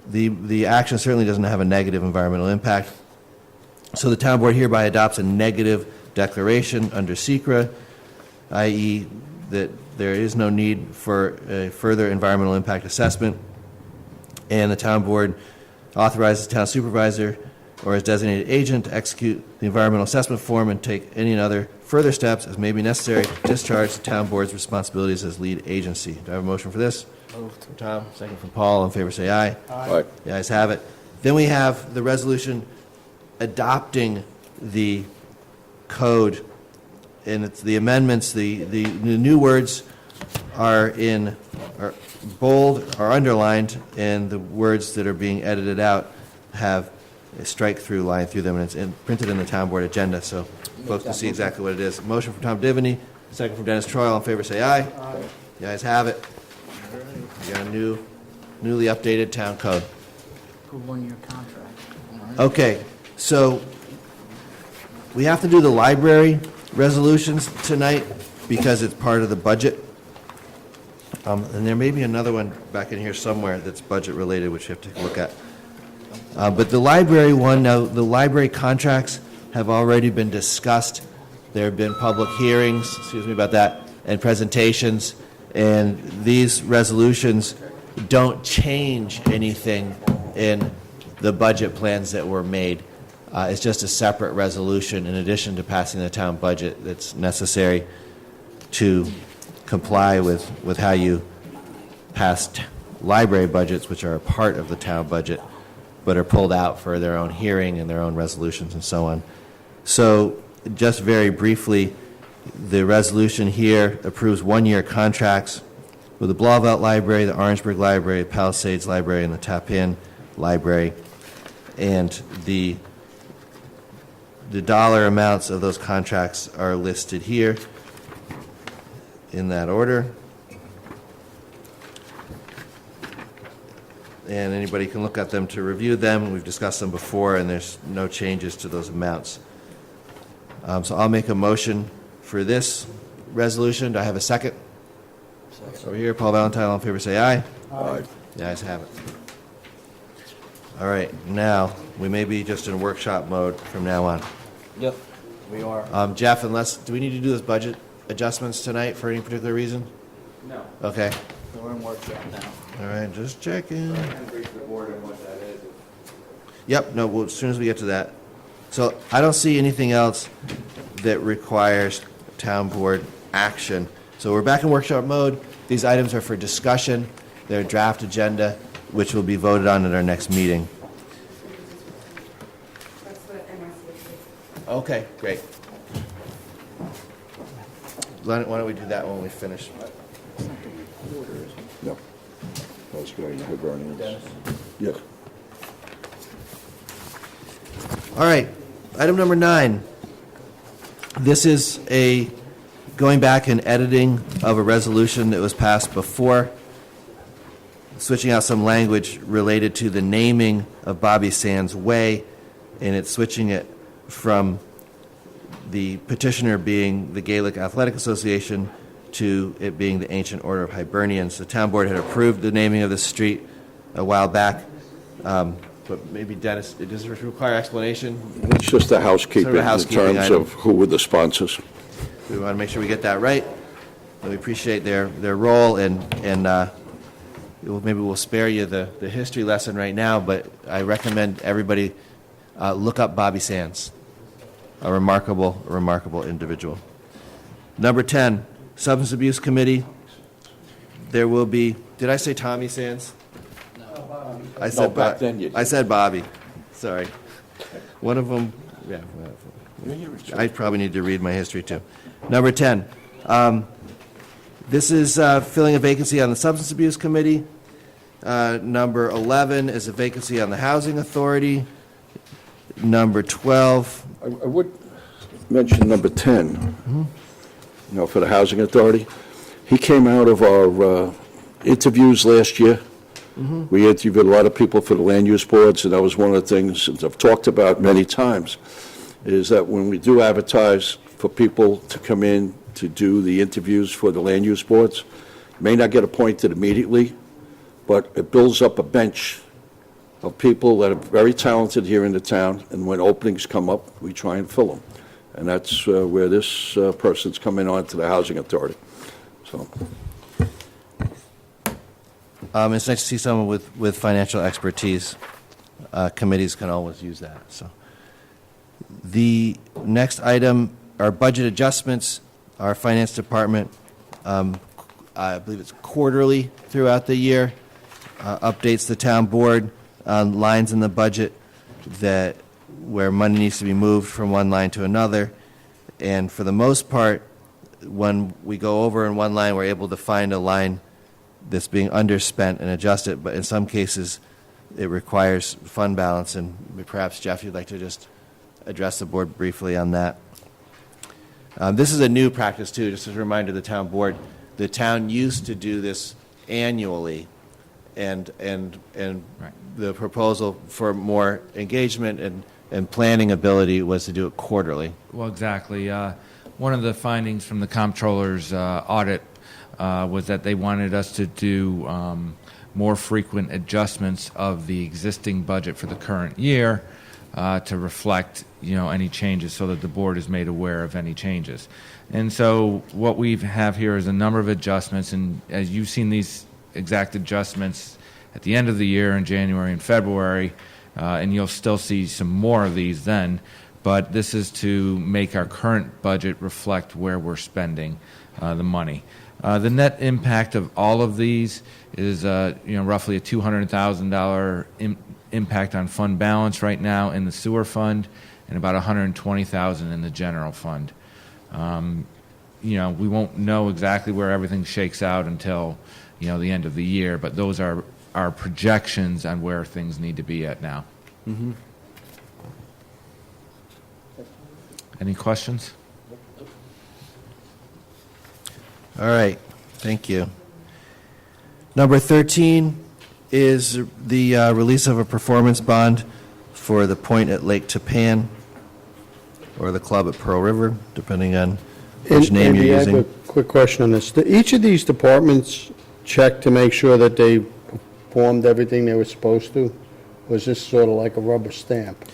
the action certainly doesn't have a negative environmental impact. So the town board hereby adopts a negative declaration under SECRA, i.e. that there is no need for a further environmental impact assessment, and the town board authorizes the town supervisor or his designated agent to execute the environmental assessment form and take any and other further steps as may be necessary to discharge the town board's responsibilities as lead agency. Do I have a motion for this? Moved. From Tom, second from Paul. All in favor, say aye. Aye. The ayes have it. Then we have the resolution adopting the code, and it's the amendments. The new words are bold, are underlined, and the words that are being edited out have a strike-through line through them, and it's printed in the town board agenda, so folks can see exactly what it is. Motion from Tom Divany, second from Dennis Troy. All in favor, say aye. Aye. The ayes have it. We got a newly updated town code. For 1-year contract. All right. Okay, so we have to do the library resolutions tonight because it's part of the budget. And there may be another one back in here somewhere that's budget-related, which you have to take a look at. But the library one, now, the library contracts have already been discussed. There have been public hearings, excuse me about that, and presentations, and these resolutions don't change anything in the budget plans that were made. It's just a separate resolution in addition to passing the town budget that's necessary to comply with how you passed library budgets, which are a part of the town budget, but are pulled out for their own hearing and their own resolutions and so on. So just very briefly, the resolution here approves 1-year contracts with the Blauvelt Library, the Orangeburg Library, the Palisades Library, and the Tappan Library. And the The dollar amounts of those contracts are listed here in that order. And anybody can look at them to review them. We've discussed them before, and there's no changes to those amounts. So I'll make a motion for this resolution. Do I have a second? Over here, Paul Valentine, all in favor, say aye. Aye. The ayes have it. All right, now, we may be just in workshop mode from now on. Yep, we are. Jeff, do we need to do those budget adjustments tonight for any particular reason? No, Okay. we're in workshop now. All right, just checking. And brief the board on what that is. Yep, no, well, as soon as we get to that. So I don't see anything else that requires town board action. So we're back in workshop mode. These items are for discussion. They're a draft agenda, which will be voted on at our next meeting. Okay, great. Why don't we do that when we finish? No. I was going to have earnings. Yes. All right, item number 9. This is going back and editing of a resolution that was passed before, switching out some language related to the naming of Bobby Sands Way, and it's switching it from the petitioner being the Gaelic Athletic Association to it being the Ancient Order of Hibernians. The town board had approved the naming of this street a while back, but maybe Dennis, does it require explanation? It's just a housekeeping Sort of a housekeeping in terms item. of who were the sponsors. We want to make sure we get that right. And we appreciate their role, and maybe we'll spare you the history lesson right now, but I recommend everybody look up Bobby Sands, a remarkable individual. Number 10, Substance Abuse Committee. There will be, did I say Tommy Sands? I said No, back then you did. I said Bobby. Sorry. One of them, yeah. I probably need to read my history too. Number 10. This is filling a vacancy on the Substance Abuse Committee. Number 11 is a vacancy on the Housing Authority. Number 12. I would mention number 10, for the Housing Authority. He came out of our interviews last year. We interviewed a lot of people for the land use boards, and that was one of the things that I've talked about many times, is that when we do advertise for people to come in to do the interviews for the land use boards, you may not get appointed immediately, but it builds up a bench of people that are very talented here in the town, and when openings come up, we try and fill them. And that's where this person's coming on to the Housing Authority. So. It's nice to see someone with financial expertise. Committees can always use that. So, the next item are budget adjustments. Our finance department, I believe it's quarterly throughout the year, updates the town board on lines in the budget where money needs to be moved from one line to another. And for the most part, when we go over in one line, we're able to find a line that's being underspent and adjust it, but in some cases, it requires fund balance, and perhaps, Jeff, you'd like to just address the board briefly on that. This is a new practice, too, just as a reminder to the town board. The town used to do this annually, and Right. the proposal for more engagement and planning ability was to do it quarterly. Well, exactly. One of the findings from the comptroller's audit was that they wanted us to do more frequent adjustments of the existing budget for the current year to reflect, any changes, so that the board is made aware of any changes. And so what we have here is a number of adjustments, and as you've seen these exact adjustments at the end of the year in January and February, and you'll still see some more of these then, but this is to make our current budget reflect where we're spending the money. The net impact of all of these is, roughly a $200,000 impact on fund balance right now in the sewer fund, and about $120,000 in the general fund. We won't know exactly where everything shakes out until, the end of the year, but those are our projections on where things need to be at now. Any questions? All right, thank you. Number 13 is the release of a performance bond for the Point at Lake Tapan, or the club at Pearl River, depending on which name you're Andy, I have using. a quick question on this. Do each of these departments check to make sure that they performed everything they were supposed to? Or is this sort of like a rubber stamp?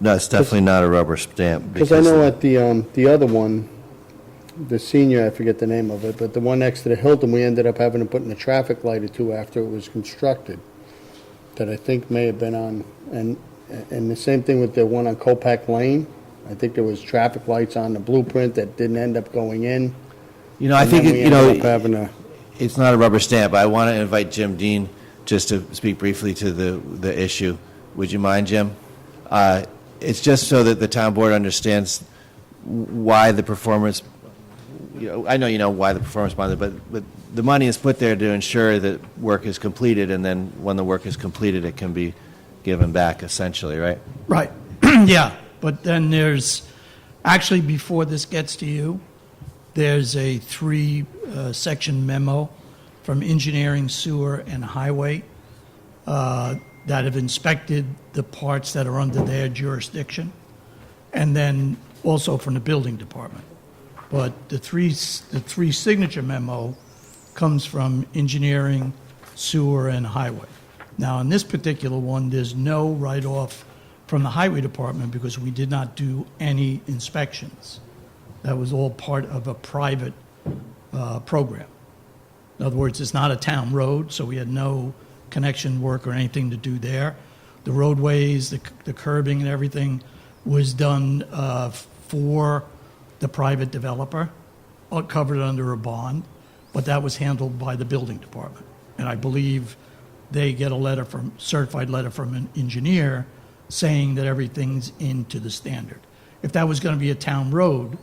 No, it's definitely not a rubber stamp. Because I know at the other one, the senior, I forget the name of it, but the one next to the Hilton, we ended up having to put in a traffic light or two after it was constructed, that I think may have been on, and the same thing with the one on Copac Lane. I think there was traffic lights on the blueprint that didn't end up going in. You know, I And think, then we you know, ended up having to- it's not a rubber stamp. I want to invite Jim Dean just to speak briefly to the issue. Would you mind, Jim? It's just so that the town board understands why the performance, you know, I know you know why the performance bond, but the money is put there to ensure that work is completed, and then when the work is completed, it can be given back, essentially, right? Right, yeah, but then there's, actually, before this gets to you, there's a three-section memo from Engineering, Sewer, and Highway that have inspected the parts that are under their jurisdiction, and then also from the Building Department. But the three signature memo comes from Engineering, Sewer, and Highway. Now, in this particular one, there's no write-off from the Highway Department because we did not do any inspections. That was all part of a private program. In other words, it's not a town road, so we had no connection work or anything to do there. The roadways, the curbing and everything was done for the private developer, covered under a bond, but that was handled by the Building Department. And I believe they get a certified letter from an engineer saying that everything's into the standard. If that was going to be a town road,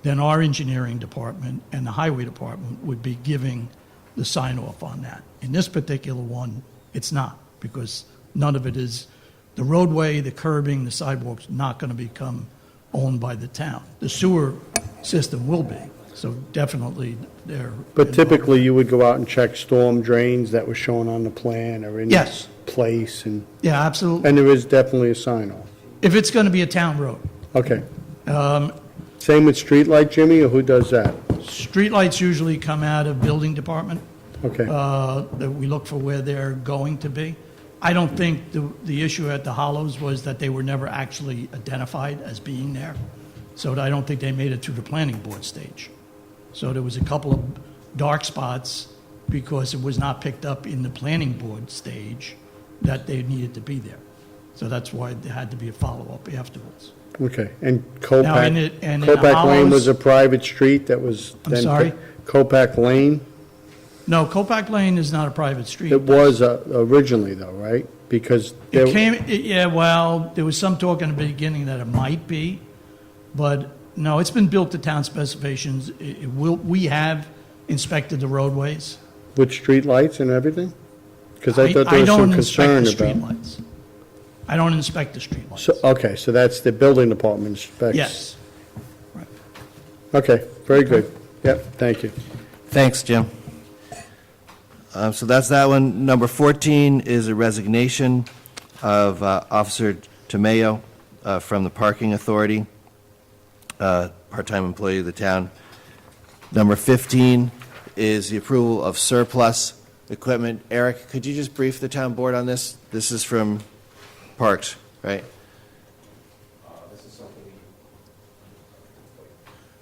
then our engineering department and the highway department would be giving the sign-off on that. In this particular one, it's not, because none of it is, the roadway, the curbing, the sidewalks, not going to become owned by the town. The sewer system will be, so definitely they're... But typically, you would go out and check storm drains that were shown on the plan or in Yes. place, and Yeah, absolutely. there is definitely a sign-off. If it's going to be a town road. Okay. Same with streetlight, Jimmy, or who does that? Streetlights usually come out of Building Department. Okay. That we look for where they're going to be. I don't think the issue at the Hollows was that they were never actually identified as being there. So I don't think they made it through the planning board stage. So there was a couple of dark spots because it was not picked up in the planning board stage that they needed to be there. So that's why there had to be a follow-up afterwards. Okay, and Now, in the Copac Lane Hollows- was a private street that was I'm then... sorry? Copac Lane? No, Copac Lane is not a private street. It was originally, though, right? Because there... Yeah, well, there was some talk in the beginning that it might be, but no, it's been built to town specifications. We have inspected the roadways. With streetlights and everything? Because I thought there was some concern I don't inspect the about... streetlights. I don't inspect the streetlights. So, okay, so that's the building department inspects? Yes. Okay, very good. Yep, thank you. Thanks, Jim. So that's that one. Number 14 is a resignation of Officer Tomeo from the Parking Authority, part-time employee of the town. Number 15 is the approval of surplus equipment. Eric, could you just brief the town board on this? This is from Parks, right? This is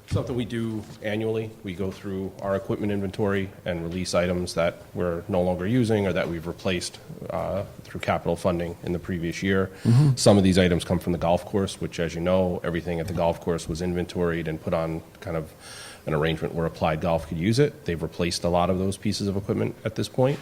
something we do annually. We go through our equipment inventory and release items that we're no longer using or that we've replaced through capital funding in the previous year. Mm-hmm. Some of these items come from the golf course, which, as you know, everything at the golf course was inventoried and put on kind of an arrangement where Applied Golf could use it. They've replaced a lot of those pieces of equipment at this point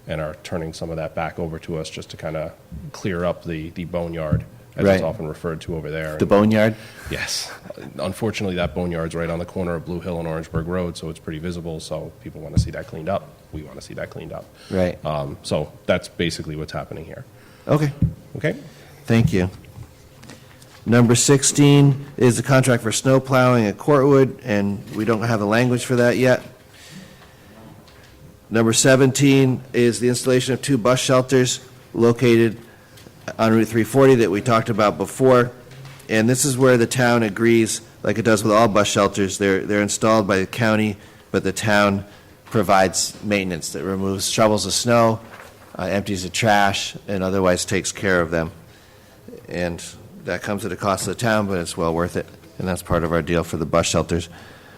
and are turning some of that back over to us just to kind of clear up the boneyard, as Right. it's often referred to over there. The boneyard? Yes. Unfortunately, that boneyard's right on the corner of Blue Hill and Orangeburg Road, so it's pretty visible, so people want to see that cleaned up. We want to see that cleaned up. Right. So that's basically what's happening here. Okay. Okay? Thank you. Number 16 is the contract for snow plowing at Courtwood, and we don't have the language for that yet. Number 17 is the installation of 2 bus shelters located on Route 340 that we talked about before. And this is where the town agrees, like it does with all bus shelters, they're installed by the county, but the town provides maintenance that removes shovels of snow, empties the trash, and otherwise takes care of them. And that comes at a cost to the town, but it's well worth it, and that's part of our deal for the bus shelters.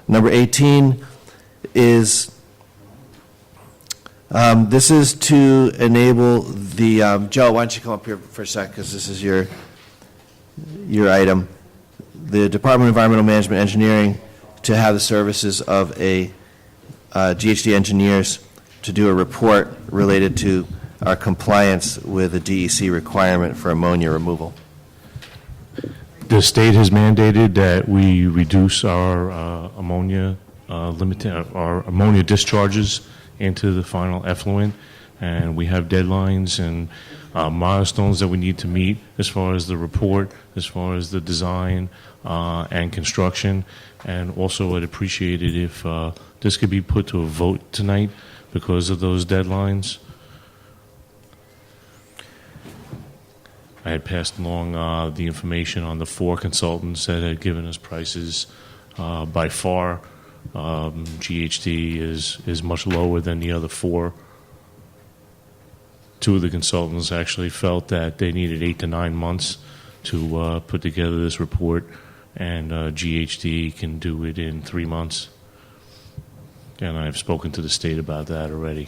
Number 18 is, this is to enable the, Joe, why don't you come up here for a sec, because this is your item. The Department of Environmental Management Engineering to have the services of a GHD engineers to do a report related to our compliance with the DEC requirement for ammonia removal. The state has mandated that we reduce our ammonia our ammonia discharges into the final effluent, and we have deadlines and milestones that we need to meet as far as the report, as far as the design and construction. And also, I'd appreciate it if this could be put to a vote tonight because of those deadlines. I had passed along the information on the 4 consultants that had given us prices. By far, GHD is much lower than the other 4. 2 of the consultants actually felt that they needed 8 to 9 months to put together this report, and GHD can do it in 3 months. And I've spoken to the state about that already.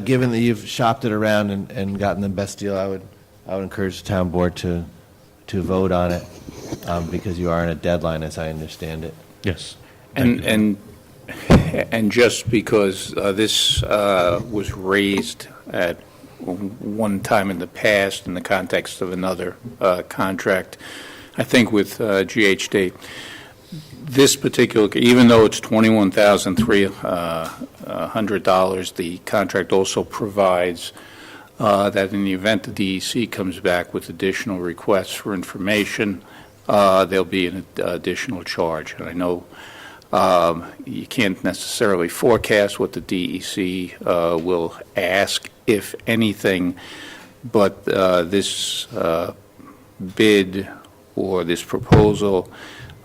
Given that you've shopped it around and gotten the best deal, I would encourage the town board to vote on it because you are in a deadline, as I understand it. Yes. And just because this was raised at one time in the past in the context of another contract, I think with GHD, this particular, even though it's $21,300, the contract also provides that in the event the DEC comes back with additional requests for information, there'll be an additional charge. And I know you can't necessarily forecast what the DEC will ask, if anything, but this bid or this proposal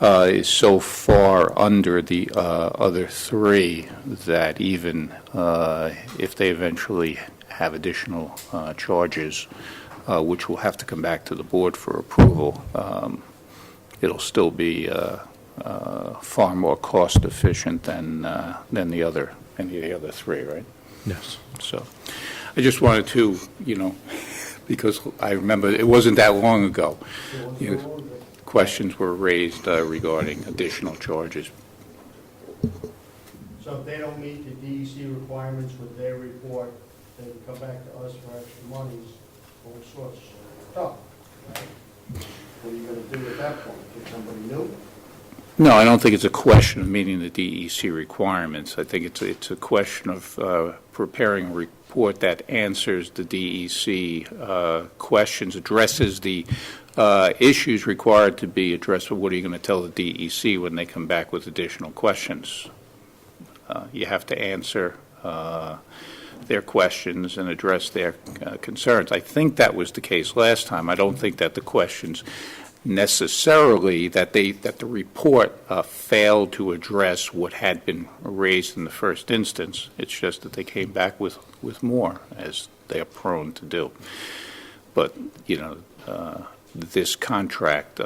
is so far under the other 3 that even if they eventually have additional charges, which will have to come back to the board for approval, it'll still be far more cost efficient than any of the other 3, right? Yes. So I just wanted to, because I remember it wasn't that long ago. Questions were raised regarding additional charges. So if they don't meet the DEC requirements with their report, they can come back to us for extra monies, all sorts of stuff, right? What are you going to do at that point? Get somebody new? No, I don't think it's a question of meeting the DEC requirements. I think it's a question of preparing a report that answers the DEC questions, addresses the issues required to be addressed. But what are you going to tell the DEC when they come back with additional questions? You have to answer their questions and address their concerns. I think that was the case last time. I don't think that the questions necessarily that the report failed to address what had been raised in the first instance. It's just that they came back with more, as they are prone to do. But this contract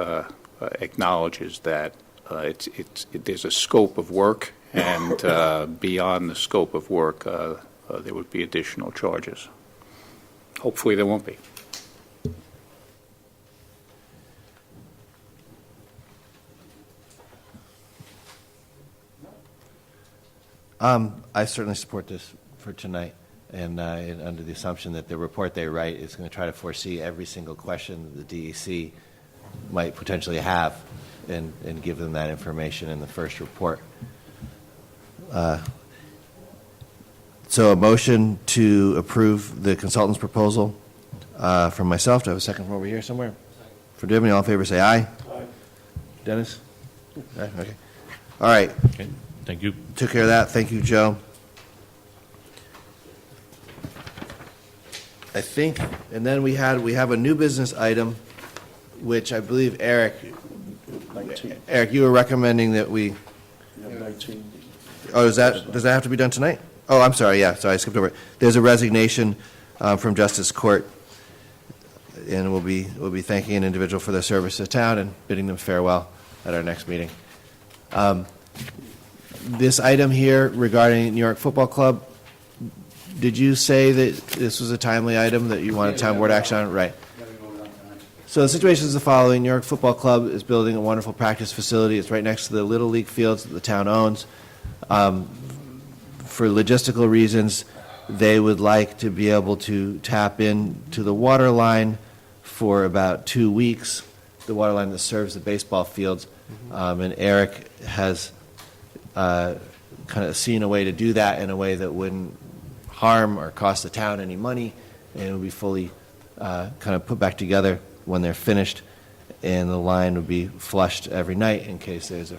acknowledges that there's a scope of work, and beyond the scope of work, there would be additional charges. Hopefully, there won't be. I certainly support this for tonight, and under the assumption that the report they write is going to try to foresee every single question that the DEC might potentially have and give them that information in the first report. So a motion to approve the consultant's proposal from myself. Do I have a second from over here somewhere? For Divney, all in favor, say aye. Aye. Dennis? Aye, okay. All right. Okay, thank you. Took care of that. Thank you, Joe. I think, and then we have a new business item, which I believe Eric, you were recommending that we, You have 19. oh, does that have to be done tonight? Oh, I'm sorry, yeah, sorry, I skipped over it. There's a resignation from Justice Court, and we'll be thanking an individual for their service to town and bidding them farewell at our next meeting. This item here regarding New York Football Club, did you say that this was a timely item that you wanted town board action on? Right. So the situation is the following. New York Football Club is building a wonderful practice facility. It's right next to the Little League fields that the town owns. For logistical reasons, they would like to be able to tap into the water line for about 2 weeks, the water line that serves the baseball fields. And Eric has kind of seen a way to do that in a way that wouldn't harm or cost the town any money, and it would be fully kind of put back together when they're finished, and the line would be flushed every night in case there's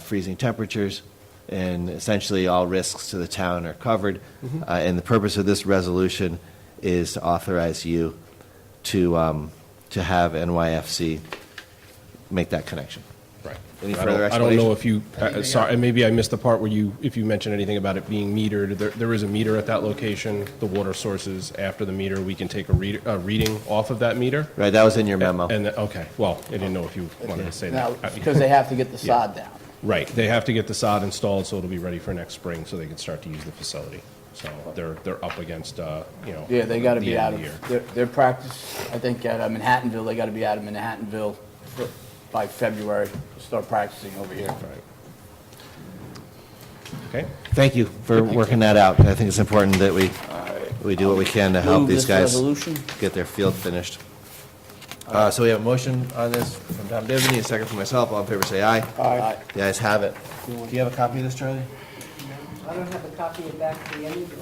freezing temperatures, and essentially all risks to the town are covered. And the purpose of this resolution is to authorize you to have NYFC make that connection. Right. Any I further don't know explanation? if you, sorry, maybe I missed the part where if you mentioned anything about it being metered. There is a meter at that location. The water sources after the meter, we can take a reading off of that meter. Right, that was in your memo. Okay, well, I didn't know if you wanted to say Now, that. because they have to get the sod down. Right, they have to get the sod installed so it'll be ready for next spring so they can start to use the facility. So they're up against, Yeah, they got to the be end out of the year. of, their practice, I think at Manhattanville, they got to be out of Manhattanville by February, start practicing over here. Okay. Thank you for working that out. I think it's important that we do what we can to help Move these this guys resolution. get their field finished. So we have a motion on this from Tom Divney, a second from myself. All in favor, say aye. Aye. The ayes have it. Do you have a copy of this, Charlie? I don't have a copy of that for any of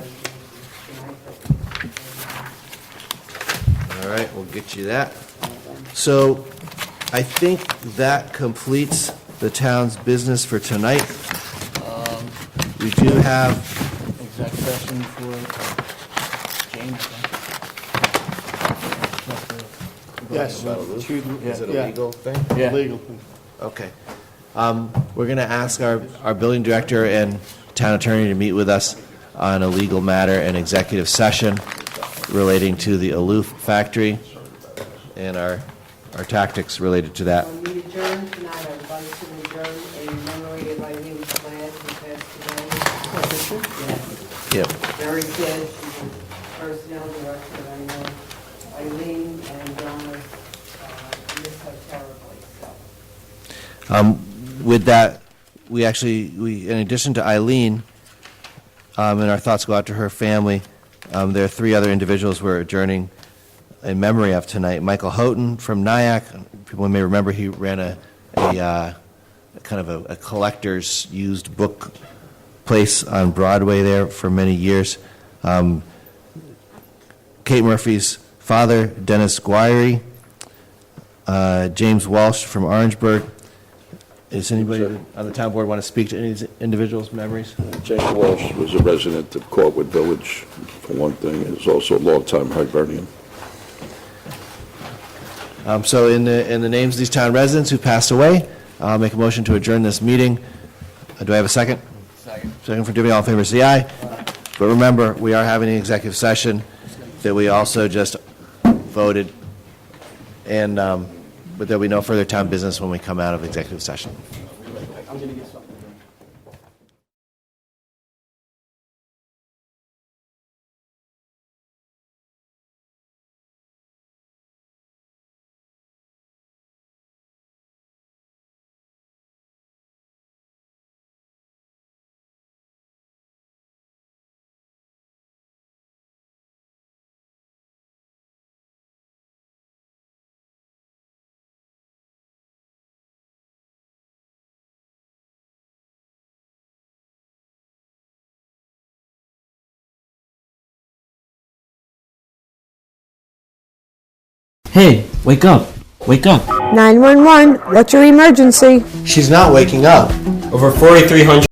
All right, we'll get you that. So I think that completes the town's business for tonight. We do have, Exec session for James. Yes. is it a Yeah. legal thing? Yeah. Legal. Okay. We're going to ask our building director and town attorney to meet with us on a legal matter and executive session relating to the Aloof factory and our tactics related to that. When we adjourn tonight, I would like to adjourn in memory of Eileen Glad, who passed today. Yep. Very good, she was personnel director, I know Eileen and Donna miss her terribly, so. With that, we in addition to Eileen, and our thoughts go out to her family, there are 3 other individuals we're adjourning in memory of tonight. Michael Houghton from Nyack. People may remember he ran a kind of a collector's used book place on Broadway there for many years. Kate Murphy's father, Dennis Guiry. James Walsh from Orangeburg. Does anybody on the town board want to speak to any of these individuals' memories? James Walsh was a resident of Cortwood Village, for one thing. He was also a longtime Hibernian. So in the names of these town residents who passed away, I'll make a motion to adjourn this meeting. Do I have a second? Second. Second for Divney. All in favor, say aye. But remember, we are having an executive session that we also just voted, and but there'll be no further town business when we come out of executive session. I'm going to get something. Hey, wake up. Wake up. 911, what's your emergency? She's not waking up. Over 4,300